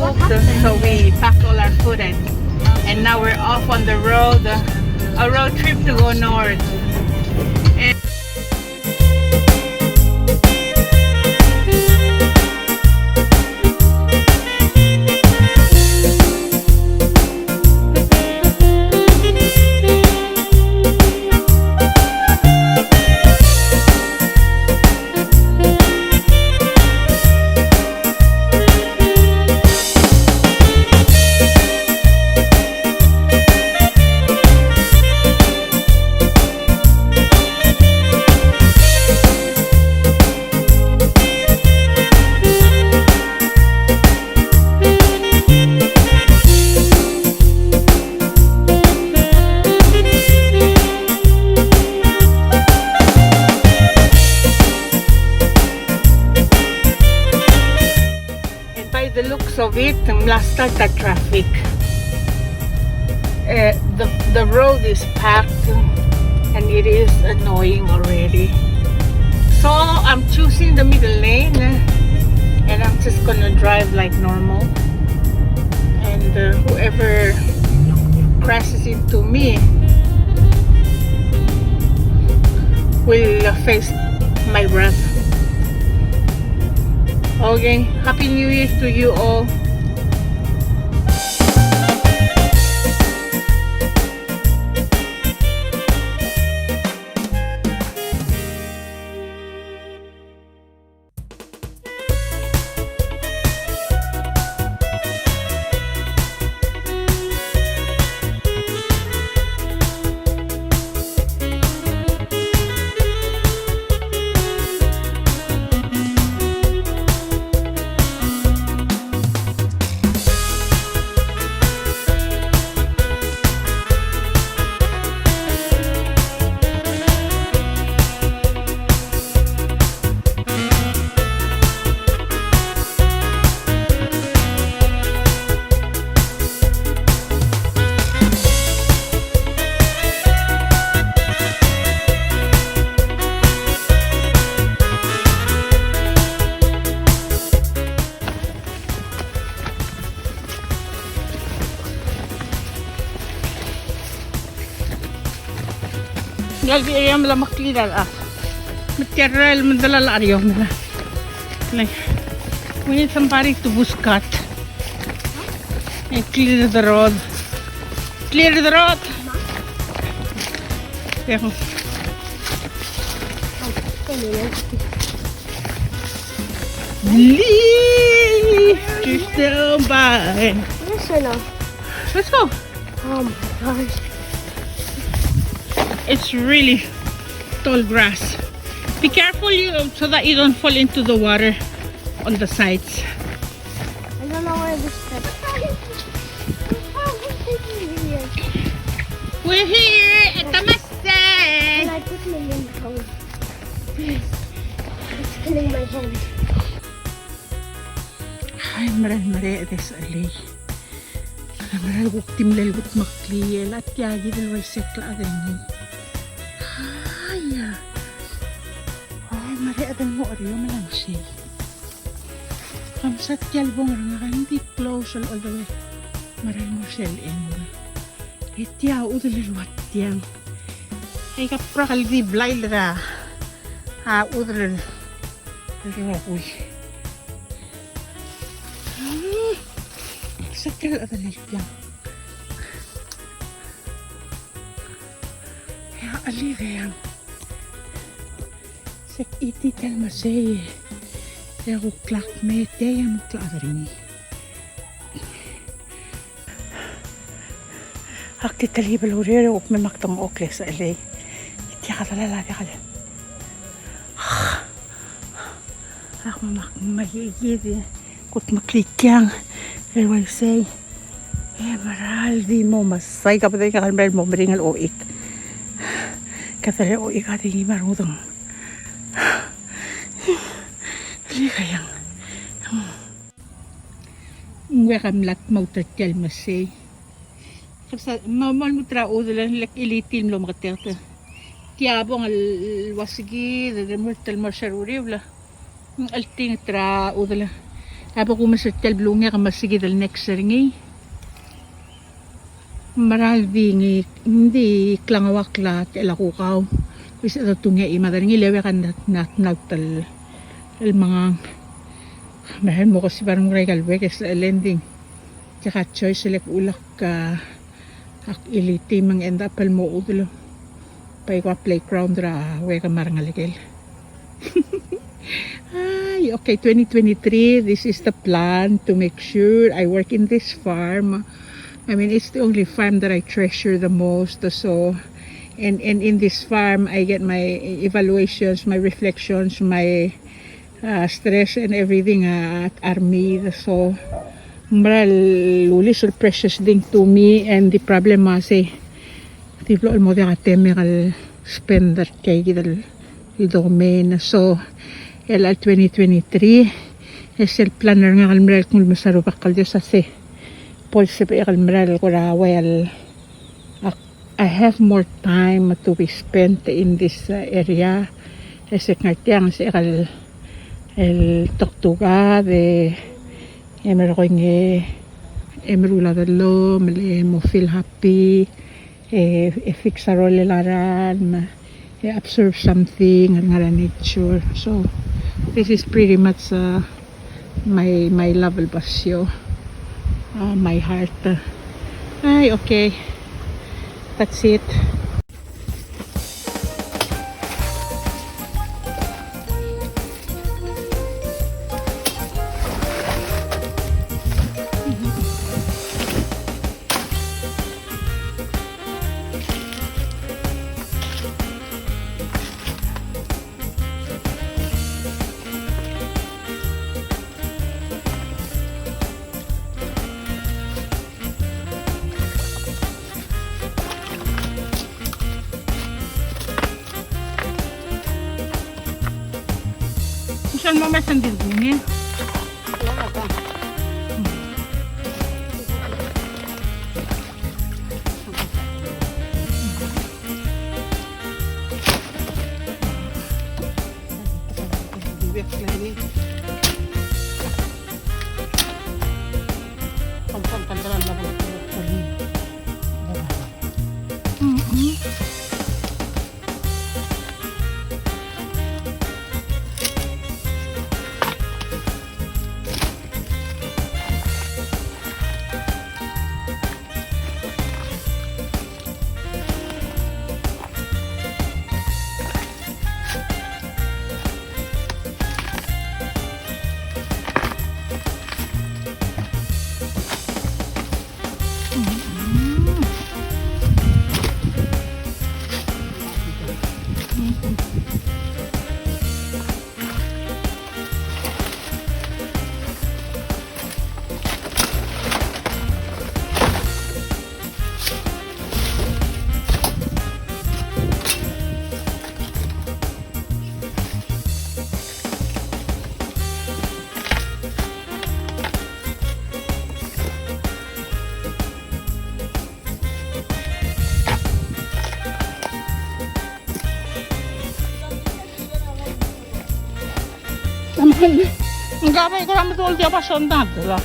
cooked, so we packed all our food and now we're off on the road, a road trip to go north. And the looks of it, last start the traffic. The road is packed and it is annoying already. So I'm choosing the middle lane and I'm just gonna drive like normal. And whoever crashes into me will face my wrath. Okay, Happy New Year to you all. Galbi ayam la maklidal material mandalal ariyom na. Like we need somebody to bush cut and clear the road. Clear the road. Yeah. Just down by. Yes or no? Let's go. Oh my gosh. It's really tall grass. Be careful so that you don't fall into the water on the sides. I don't know where this step. We're here at the Mustang. And I put my in the hole. It's killing my hand. Ay, maral this alley. Maral buktim lalbut makliyel at yagi dalway sekla adani. Ay, mari adan mo ariyo malang siya. Kamsat yalbong nga hindi close all the way. Maral mo shell in. Itya udalilwat yang. Ay kaprakal di blind ra. Ha udalil. Uy. Sakal adalil yang. Ya ali yang. Sek iti tal masay. Ya klak me te ya mukladrini. Akti tali balurere uk me maktam okle sa ali. Iti kadalala di kale. Ako mahigid kut maklikyang. Everyone say, maral di mo masay kapatay ka kanbel mo maringal oik. Katale oik ating imarudong. Hindi kayang. Ngwe kamlat mo tatyal masay. Kapsa mamal mo trao dalan lak ilitin lo makaterta. Tiabong al wasigi dadamur tal marsharuri wala. Alting trao dalan. Apo ko masakal blunga ka masigid al next ringi. Maral hindi klangawakla kala ko kaw. Bisa ta tunga madaringi lewe kan nagtal el mga mahal mo kasi parang regal wek sa lending. Tsaka choice select ulak ka iliti mang end up mo udulo. Pay ko playground ra weka marangaligel. Ay, okay, 2023, this is the plan to make sure I work in this farm. I mean, it's the only farm that I treasure the most. So, and in this farm, I get my evaluations, my reflections, my stress and everything at army. So, really so precious thing to me. And the problem kasi, tiblo mo di ka spender kay the domain. So, el 2023 es el planner nga kalmeral kung masaro pa kalyo sa se polse pa kalmeral ko rawel I have more time to be spent in this area es ngartiang se el toktuga de emero ko nge emerula de lo mo feel happy fixarole laran observe something nga nature. So this is pretty much my level basyo, my heart. Ay, okay, that's it. Saan mo masandil din eh? Ang gabay ko naman tuwal diya pa sondad lah.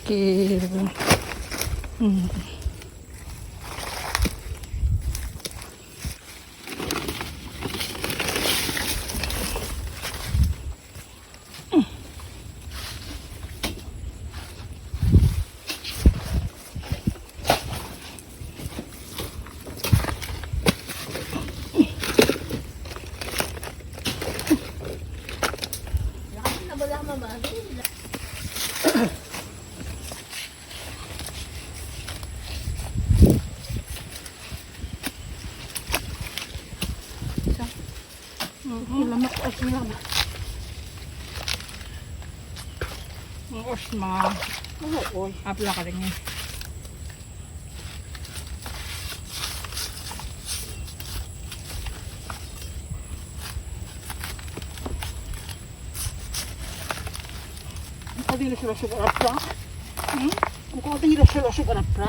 Okay. Lamak os lang. Os ma. Oo, apla ka rin eh. din sila sa garapra. Ko din sila sa garapra.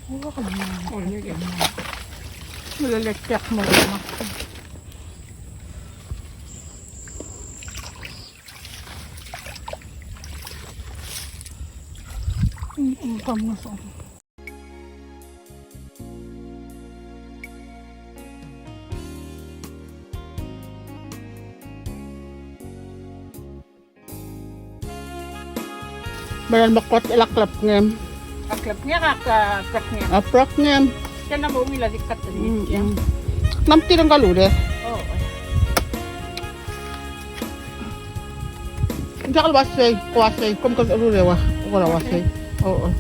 Wala ka naman. Oh, yun. Malalagyak mo naman. Pamas. Bayan bakot ilaklap ngem. Kaklap niya, kakak niya. Aprak ngem. Siya na ba umila dikat na niya? Namti ng galude. Oo. Hindi ka wasay, kuwasay. Kum ka galude wa. Ako na wasay. Oo.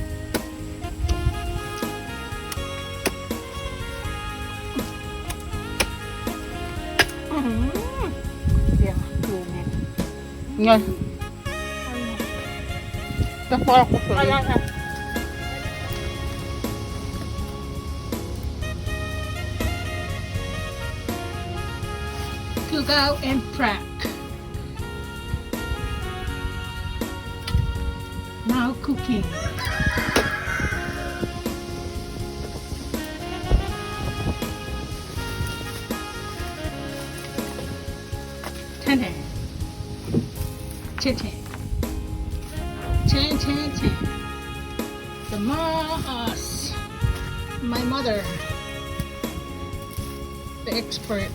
Yan, lumin. Nga. Tapos ako sa Kaya na. Cook out and crack. Now cooking. Ten. Ten. Ten, ten, ten. The Mas, my mother, the expert.